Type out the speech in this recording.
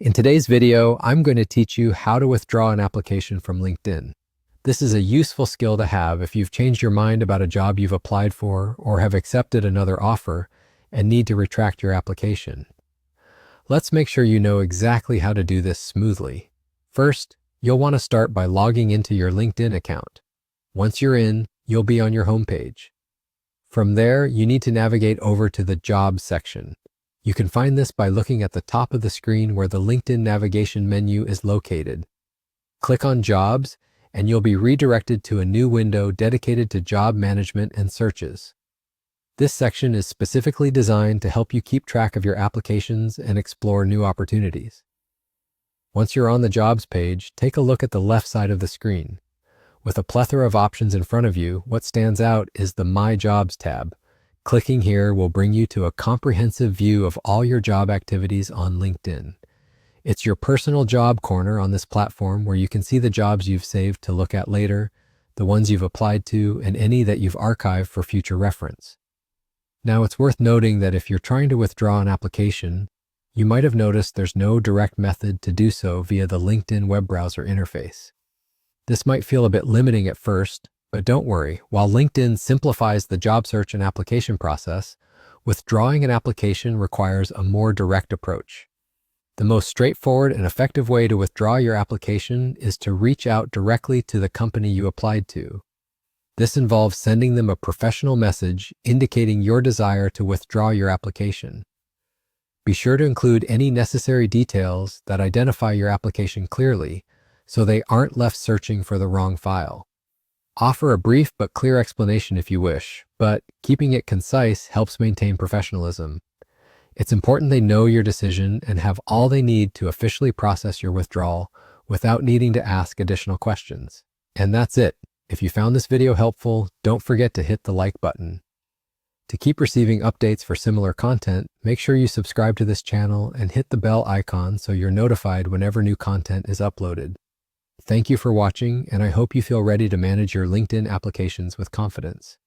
In today's video, I'm going to teach you how to withdraw an application from LinkedIn. This is a useful skill to have if you've changed your mind about a job you've applied for or have accepted another offer and need to retract your application. Let's make sure you know exactly how to do this smoothly. First, you'll want to start by logging into your LinkedIn account. Once you're in, you'll be on your homepage. From there, you need to navigate over to the Jobs section. You can find this by looking at the top of the screen where the LinkedIn navigation menu is located. Click on Jobs, and you'll be redirected to a new window dedicated to job management and searches. This section is specifically designed to help you keep track of your applications and explore new opportunities. Once you're on the Jobs page, take a look at the left side of the screen. With a plethora of options in front of you, what stands out is the My Jobs tab. Clicking here will bring you to a comprehensive view of all your job activities on LinkedIn. It's your personal job corner on this platform where you can see the jobs you've saved to look at later, the ones you've applied to, and any that you've archived for future reference. Now, it's worth noting that if you're trying to withdraw an application, you might have noticed there's no direct method to do so via the LinkedIn web browser interface. This might feel a bit limiting at first, but don't worry, while LinkedIn simplifies the job search and application process, withdrawing an application requires a more direct approach. The most straightforward and effective way to withdraw your application is to reach out directly to the company you applied to. This involves sending them a professional message indicating your desire to withdraw your application. Be sure to include any necessary details that identify your application clearly, so they aren't left searching for the wrong file. Offer a brief but clear explanation if you wish, but keeping it concise helps maintain professionalism. It's important they know your decision and have all they need to officially process your withdrawal without needing to ask additional questions. And that's it. If you found this video helpful, don't forget to hit the like button. To keep receiving updates for similar content, make sure you subscribe to this channel and hit the bell icon so you're notified whenever new content is uploaded. Thank you for watching, and I hope you feel ready to manage your LinkedIn applications with confidence.